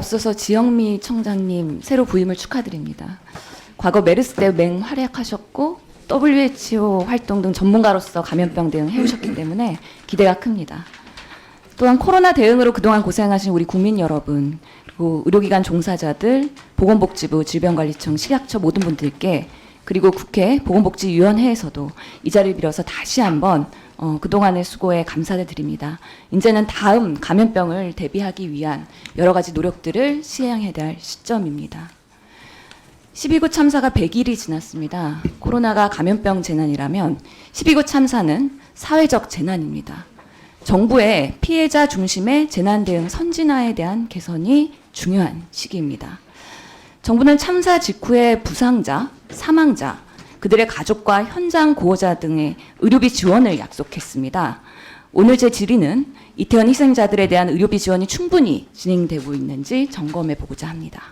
앞서서 지영미 청장님 새로 부임을 축하드립니다. 과거 메르스 때 맹활약하셨고 WHO 활동 등 전문가로서 감염병 대응 해오셨기 때문에 기대가 큽니다. 또한 코로나 대응으로 그동안 고생하신 우리 국민 여러분, 그리고 의료기관 종사자들, 보건복지부, 질병관리청, 식약처 모든 분들께, 그리고 국회 보건복지위원회에서도 이 자리를 빌어서 다시 한번 그동안의 수고에 감사를 드립니다. 이제는 다음 감염병을 대비하기 위한 여러 가지 노력들을 시행해야 할 시점입니다. 12구 참사가 100일이 지났습니다. 코로나가 감염병 재난이라면 12구 참사는 사회적 재난입니다. 정부의 피해자 중심의 재난 대응 선진화에 대한 개선이 중요한 시기입니다. 정부는 참사 직후에 부상자, 사망자, 그들의 가족과 현장 구호자 등의 의료비 지원을 약속했습니다. 오늘 제 질의는 이태원 희생자들에 대한 의료비 지원이 충분히 진행되고 있는지 점검해 보고자 합니다.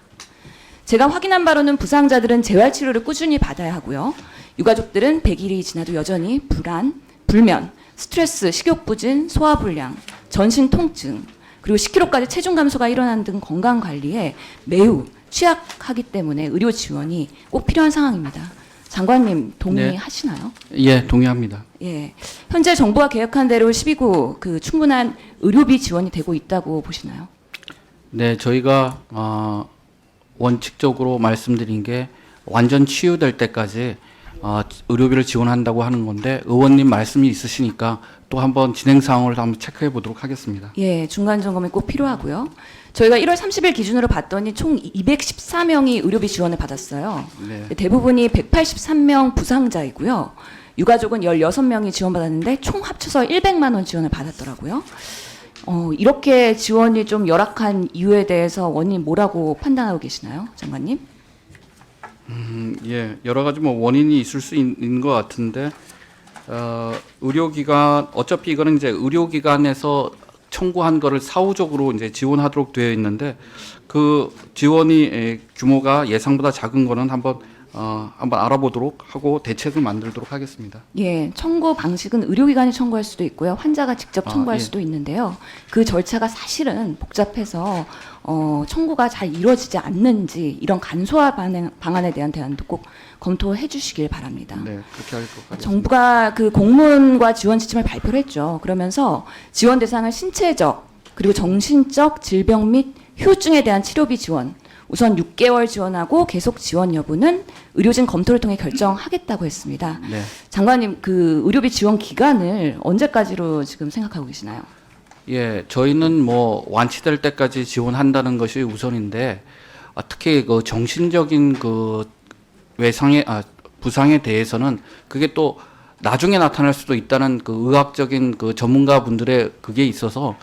제가 확인한 바로는 부상자들은 재활치료를 꾸준히 받아야 하고요. 유가족들은 100일이 지나도 여전히 불안, 불면, 스트레스, 식욕부진, 소화불량, 전신 통증, 그리고 10kg까지 체중 감소가 일어난 등 건강관리에 매우 취약하기 때문에 의료 지원이 꼭 필요한 상황입니다. 장관님 동의하시나요? 예, 동의합니다. 예, 현재 정부가 계획한 대로 12구 그 충분한 의료비 지원이 되고 있다고 보시나요? 네, 저희가 원칙적으로 말씀드린 게 완전 치유될 때까지 의료비를 지원한다고 하는 건데 의원님 말씀이 있으시니까 또 한번 진행 상황을 한번 체크해 보도록 하겠습니다. 예, 중간 점검이 꼭 필요하고요. 저희가 1월 30일 기준으로 봤더니 총 214명이 의료비 지원을 받았어요. 네. 대부분이 183명 부상자이고요. 유가족은 16명이 지원받았는데 총 합쳐서 100만 원 지원을 받았더라고요. 이렇게 지원이 좀 열악한 이유에 대해서 원인 뭐라고 판단하고 계시나요, 장관님? 예, 여러 가지 뭐 원인이 있을 수 있는 것 같은데 의료기관 어차피 이거는 이제 의료기관에서 청구한 거를 사후적으로 이제 지원하도록 되어 있는데 그 지원이 규모가 예상보다 작은 거는 한번 알아보도록 하고 대책을 만들도록 하겠습니다. 예, 청구 방식은 의료기관이 청구할 수도 있고요. 환자가 직접 청구할 예. 수도 있는데요. 그 절차가 사실은 복잡해서 청구가 잘 이루어지지 않는지 이런 간소화 방안에 대한 대안도 꼭 검토해 주시길 바랍니다. 네, 그렇게 할 것 같습니다. 정부가 그 공문과 지원 지침을 발표를 했죠. 그러면서 지원 대상을 신체적 그리고 정신적 질병 및 후유증에 대한 치료비 지원 우선 6개월 지원하고 계속 지원 여부는 의료진 검토를 통해 결정하겠다고 했습니다. 네. 장관님, 그 의료비 지원 기간을 언제까지로 지금 생각하고 계시나요? 예, 저희는 뭐 완치될 때까지 지원한다는 것이 우선인데 특히 그 정신적인 그 부상에 대해서는 그게 또 나중에 나타날 수도 있다는 그 의학적인 그 전문가분들의 그게 있어서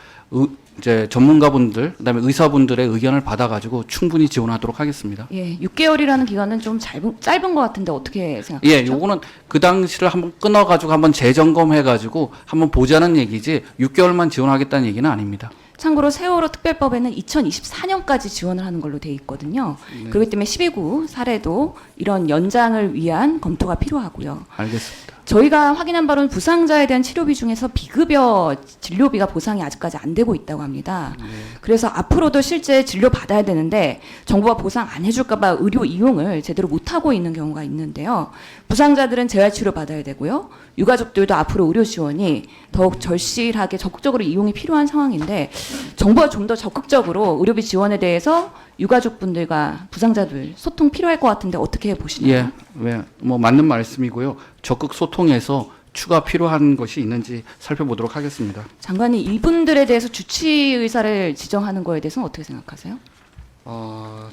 이제 전문가분들 그다음에 의사분들의 의견을 받아가지고 충분히 지원하도록 하겠습니다. 예, 6개월이라는 기간은 좀 짧은 것 같은데 어떻게 생각하세요? 예, 요거는 그 당시를 한번 끊어가지고 한번 재점검해가지고 한번 보자는 얘기지 6개월만 지원하겠다는 얘기는 아닙니다. 참고로 세월호 특별법에는 2024년까지 지원을 하는 걸로 돼 있거든요. 네. 그렇기 때문에 12구 사례도 이런 연장을 위한 검토가 필요하고요. 알겠습니다. 저희가 확인한 바로는 부상자에 대한 치료비 중에서 비급여 진료비가 보상이 아직까지 안 되고 있다고 합니다. 네. 그래서 앞으로도 실제 진료 받아야 되는데 정부가 보상 안 해줄까 봐 의료 이용을 제대로 못하고 있는 경우가 있는데요. 부상자들은 재활치료 받아야 되고요. 유가족들도 앞으로 의료 지원이 더욱 절실하게 적극적으로 이용이 필요한 상황인데 정부가 좀 더 적극적으로 의료비 지원에 대해서 유가족분들과 부상자들 소통 필요할 것 같은데 어떻게 보시나요? 예, 뭐 맞는 말씀이고요. 적극 소통해서 추가 필요한 것이 있는지 살펴보도록 하겠습니다. 장관이 이분들에 대해서 주치 의사를 지정하는 거에 대해서는 어떻게 생각하세요?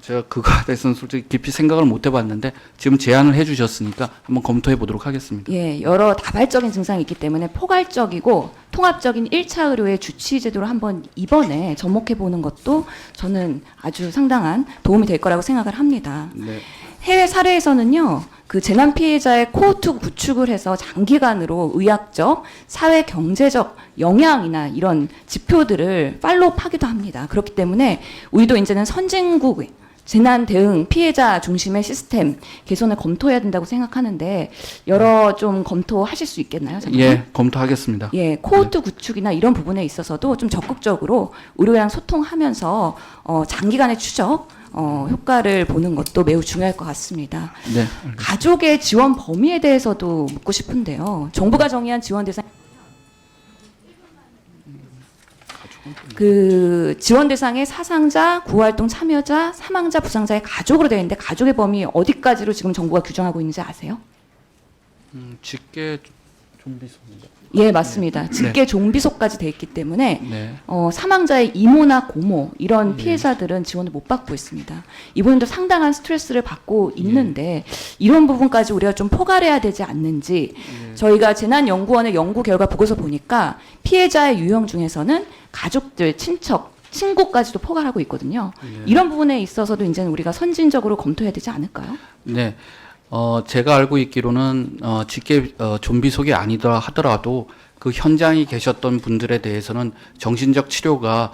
제가 그거에 대해서는 솔직히 깊이 생각을 못 해봤는데 지금 제안을 해주셨으니까 한번 검토해 보도록 하겠습니다. 예, 여러 다발적인 증상이 있기 때문에 포괄적이고 통합적인 1차 의료의 주치 제도를 한번 이번에 접목해 보는 것도 저는 아주 상당한 도움이 될 거라고 생각을 합니다. 네. 해외 사례에서는요, 그 재난 피해자의 코호트 구축을 해서 장기간으로 의학적, 사회 경제적 영향이나 이런 지표들을 팔로우하기도 합니다. 그렇기 때문에 우리도 이제는 선진국 재난 대응 피해자 중심의 시스템 개선을 검토해야 된다고 생각하는데 여러 좀 검토하실 수 있겠나요? 장관님? 예, 검토하겠습니다. 예, 코호트 구축이나 이런 부분에 있어서도 좀 적극적으로 의료랑 소통하면서 장기간의 추적 효과를 보는 것도 매우 중요할 것 같습니다. 네. 가족의 지원 범위에 대해서도 묻고 싶은데요. 정부가 정의한 지원 대상 그 지원 대상의 사상자, 구호활동 참여자, 사망자, 부상자의 가족으로 되어 있는데 가족의 범위 어디까지로 지금 정부가 규정하고 있는지 아세요? 직계 좀비소입니다. 예, 맞습니다. 직계 종비속까지 돼 있기 때문에 네. 사망자의 이모나 고모 이런 피해자들은 지원을 못 받고 있습니다. 이분도 상당한 스트레스를 받고 있는데 이런 부분까지 우리가 좀 포괄해야 되지 않는지 저희가 재난연구원의 연구 결과 보고서 보니까 피해자의 유형 중에서는 가족들, 친척, 친구까지도 포괄하고 있거든요. 이런 부분에 있어서도 이제는 우리가 선진적으로 검토해야 되지 않을까요? 네. 제가 알고 있기로는 직계 좀비속이 아니더라 하더라도 그 현장에 계셨던 분들에 대해서는 정신적 치료가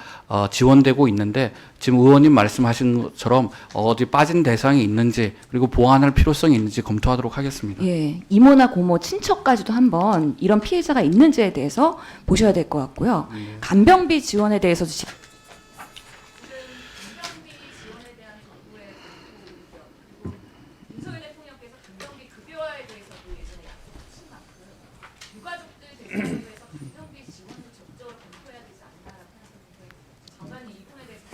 지원되고 있는데 지금 의원님 말씀하신 것처럼 어디 빠진 대상이 있는지 그리고 보완할 필요성이 있는지 검토하도록 하겠습니다. 예, 이모나 고모, 친척까지도 한번 이런 피해자가 있는지에 대해서 보셔야 될 것 같고요. 간병비 지원에 대해서도 윤석열 대통령께서 간병비 급여화에 대해서도 예전에 약속하신 만큼 유가족들 대상으로 해서 간병비 지원을 적극적으로 검토해야 되지 않나라는 생각이 장관님 이 부분에 대해서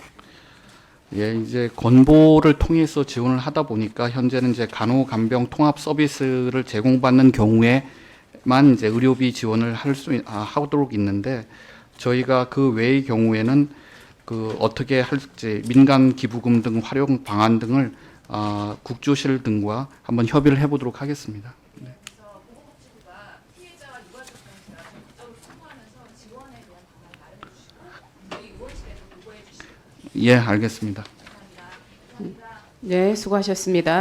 예, 이제 건보를 통해서 지원을 하다 보니까 현재는 이제 간호간병 통합 서비스를 제공받는 경우에만 이제 의료비 지원을 하도록 있는데 저희가 그 외의 경우에는 그 어떻게 할지 민간 기부금 등 활용 방안 등을 국조실 등과 한번 협의를 해보도록 하겠습니다. 네. 보건복지부가 피해자와 유가족단체가 적극적으로 참여하면서 지원에 대한 방안을 마련해 주시고 저희 의원실에도 보고해 주시기 바랍니다. 예, 알겠습니다. 네, 수고하셨습니다.